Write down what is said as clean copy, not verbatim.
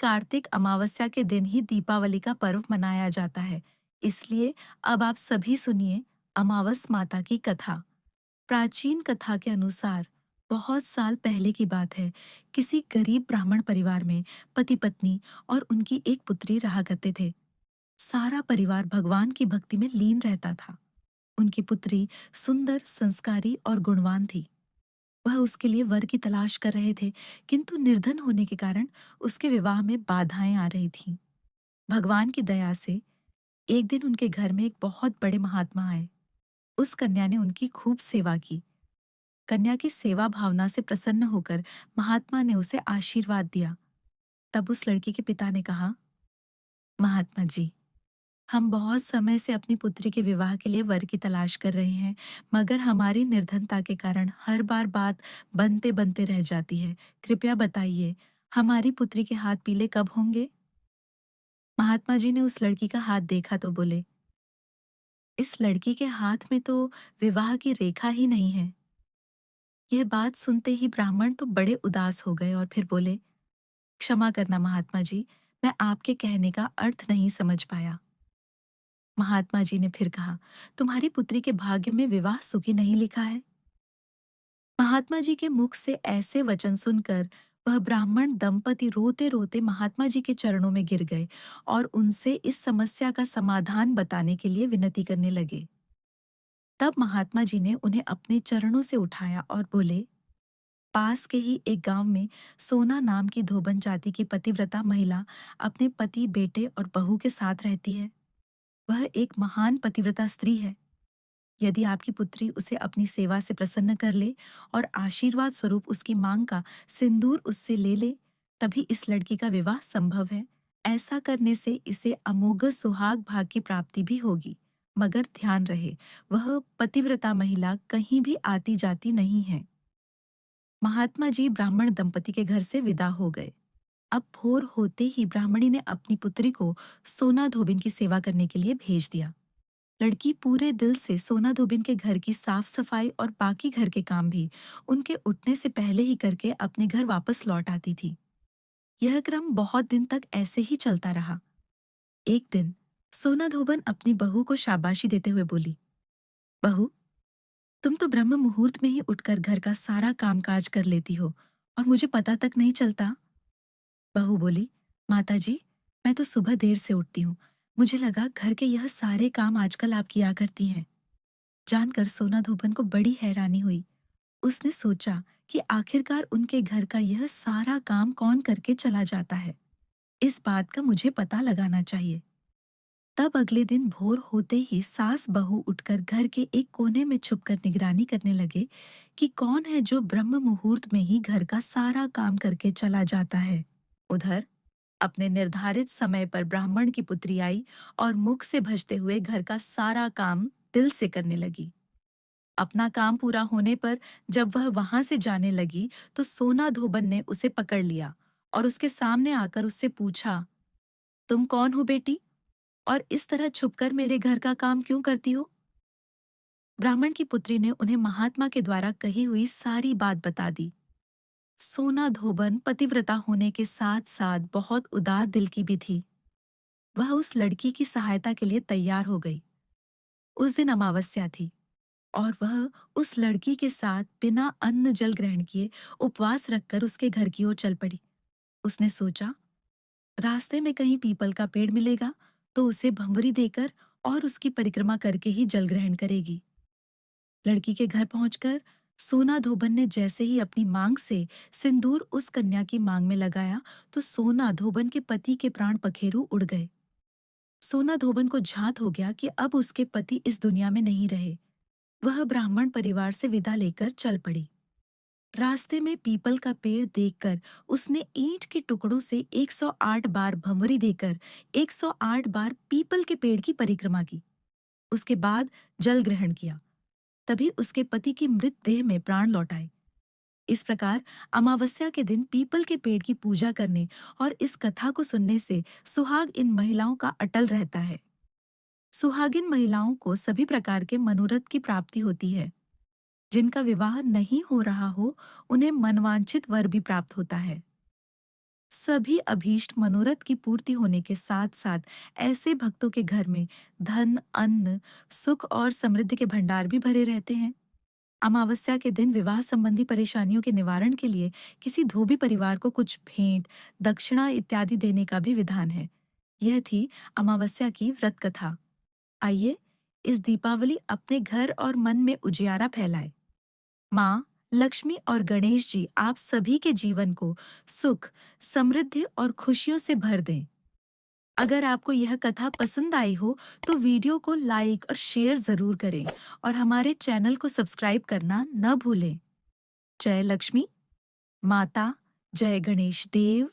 कार्तिक अमावस्या के दिन ही दीपावली का पर्व मनाया जाता है। इसलिए अब आप सभी सुनिए अमावस माता की कथा। प्राचीन कथा के अनुसार बहुत साल पहले की बात है। किसी गरीब ब्राह्मण परिवार में पति पत्नी और उनकी एक पुत्री रहा करते थे। सारा परिवार भगवान की भक्ति में लीन रहता था। उनकी पुत्री सुंदर, संस्कारी और गुणवान थी। वह उसके लिए वर की तलाश कर रहे थे, किंतु निर्धन होने के कारण उसके विवाह में बाधाएं आ रही थीं। भगवान की दया से एक दिन उनके घर में एक बहुत बड़े महात्मा आए। उस कन्या ने उनकी खूब सेवा की। कन्या की सेवा भावना से प्रसन्न होकर महात्मा ने उसे आशीर्वाद दिया। तब उस लड़की के पिता ने कहा, महात्मा जी, हम बहुत समय से अपनी पुत्री के विवाह के लिए वर की तलाश कर रहे हैं, मगर हमारी निर्धनता के कारण हर बार बात बनते बनते रह जाती है। कृपया बताइए, हमारी पुत्री के हाथ पीले कब होंगे? महात्मा जी ने उस लड़की का हाथ देखा तो बोले, इस लड़की के हाथ में तो विवाह की रेखा ही नहीं है। यह बात सुनते ही ब्राह्मण तो बड़े उदास हो गए और फिर बोले, क्षमा करना महात्मा जी, मैं आपके कहने का अर्थ नहीं समझ पाया। महात्मा जी ने फिर कहा, तुम्हारी पुत्री के भाग्य में विवाह सुखी नहीं लिखा है। महात्मा जी के मुख से ऐसे वचन सुनकर वह ब्राह्मण दंपति रोते रोते महात्मा जी के चरणों में गिर गए और उनसे इस समस्या का समाधान बताने के लिए विनती करने लगे। तब महात्मा जी ने उन्हें अपने चरणों से उठाया और बोले, पास के ही एक गांव में सोना नाम की धोबन जाति की पतिव्रता महिला अपने पति, बेटे और बहू के साथ रहती है। वह एक महान पतिव्रता स्त्री है। यदि आपकी पुत्री उसे अपनी सेवा से प्रसन्न कर ले और आशीर्वाद स्वरूप उसकी मांग का सिंदूर उससे ले ले, तभी इस लड़की का विवाह संभव है। ऐसा करने से इसे अमोघ सुहाग भाग की प्राप्ति भी होगी। मगर ध्यान रहे, वह पतिव्रता महिला कहीं भी आती जाती नहीं है। महात्मा जी ब्राह्मण दंपति के घर से विदा हो गए। अब भोर होते ही ब्राह्मणी ने अपनी पुत्री को सोना धोबिन की सेवा करने के लिए भेज दिया। लड़की पूरे दिल से सोना धोबिन के घर की साफ सफाई और बाकी घर के काम भी उनके उठने से पहले ही करके अपने घर वापस लौट आती थी। यह क्रम बहुत दिन तक ऐसे ही चलता रहा। एक दिन सोना धोबन अपनी बहू को शाबाशी देते हुए बोली, बहू, तुम तो ब्रह्म मुहूर्त में ही उठकर घर का सारा कामकाज कर लेती हो और मुझे पता तक नहीं चलता। बहू बोली, माता जी, मैं तो सुबह देर से उठती हूँ। मुझे लगा घर के यह सारे काम आजकल आप किया करती हैं। जानकर सोना धोबन को बड़ी हैरानी हुई। उसने सोचा कि आखिरकार उनके घर का यह सारा काम कौन करके चला जाता है। इस बात का मुझे पता लगाना चाहिए। तब अगले दिन भोर होते ही सास बहू उठकर घर के एक कोने में छुपकर निगरानी करने लगे कि कौन है जो ब्रह्म मुहूर्त में ही घर का सारा काम करके चला जाता है। उधर अपने निर्धारित समय पर ब्राह्मण की पुत्री आई और मुख से भजते हुए घर का सारा काम दिल से करने लगी। अपना काम पूरा होने पर जब वह वहां से जाने लगी तो सोना धोबन ने उसे पकड़ लिया और उसके सामने आकर उससे पूछा, तुम कौन हो बेटी, और इस तरह छुपकर मेरे घर का काम क्यों करती हो? ब्राह्मण की पुत्री ने उन्हें महात्मा के द्वारा कही हुई सारी बात बता दी। सोना धोबन पतिव्रता होने के साथ साथ बहुत उदार दिल की भी थी। वह उस लड़की की सहायता के लिए तैयार हो गई। उस दिन अमावस्या थी और वह उस लड़की के साथ बिना अन्न जल ग्रहण किए उपवास रखकर उसके घर की ओर चल पड़ी। उसने सोचा, रास्ते में कहीं पीपल का पेड़ मिलेगा तो उसे भंवरी देकर और उसकी परिक्रमा करके ही जल ग्रहण करेगी। लड़की के घर पहुंचकर सोना धोबन ने जैसे ही अपनी मांग से सिंदूर उस कन्या की मांग में लगाया तो सोना धोबन के पति के प्राण पखेरु उड़ गए। सोना धोबन को झात हो गया कि अब उसके पति इस दुनिया में नहीं रहे। वह ब्राह्मण परिवार से विदा लेकर चल पड़ी। रास्ते में पीपल का पेड़ देखकर उसने ईंट के टुकड़ों से 108 बार भंवरी देकर 108 बार पीपल के पेड़ की परिक्रमा की। उसके बाद जल ग्रहण किया। तभी उसके पति की मृत देह में प्राण लौट आए। इस प्रकार अमावस्या के दिन पीपल के पेड़ की पूजा करने और इस कथा को सुनने से सुहाग इन महिलाओं का अटल रहता है। सुहागिन महिलाओं को सभी प्रकार के मनोरथ की प्राप्ति होती है। जिनका विवाह नहीं हो रहा हो, उन्हें मनवांछित वर भी प्राप्त होता है। सभी अभीष्ट मनोरथ की पूर्ति होने के साथ साथ ऐसे भक्तों के घर में धन, अन्न, सुख और समृद्धि के भंडार भी भरे रहते हैं। अमावस्या के दिन विवाह संबंधी परेशानियों के निवारण के लिए किसी धोबी परिवार को कुछ भेंट, दक्षिणा इत्यादि देने का भी विधान है। यह थी अमावस्या की व्रत कथा। आइए इस दीपावली अपने घर और मन में उजियारा फैलाए। माँ लक्ष्मी और गणेश जी आप सभी के जीवन को सुख, समृद्धि और खुशियों से भर दें। अगर आपको यह कथा पसंद आई हो तो वीडियो को लाइक और शेयर जरूर करें और हमारे चैनल को सब्सक्राइब करना न भूलें। जय लक्ष्मी माता, जय गणेश देव।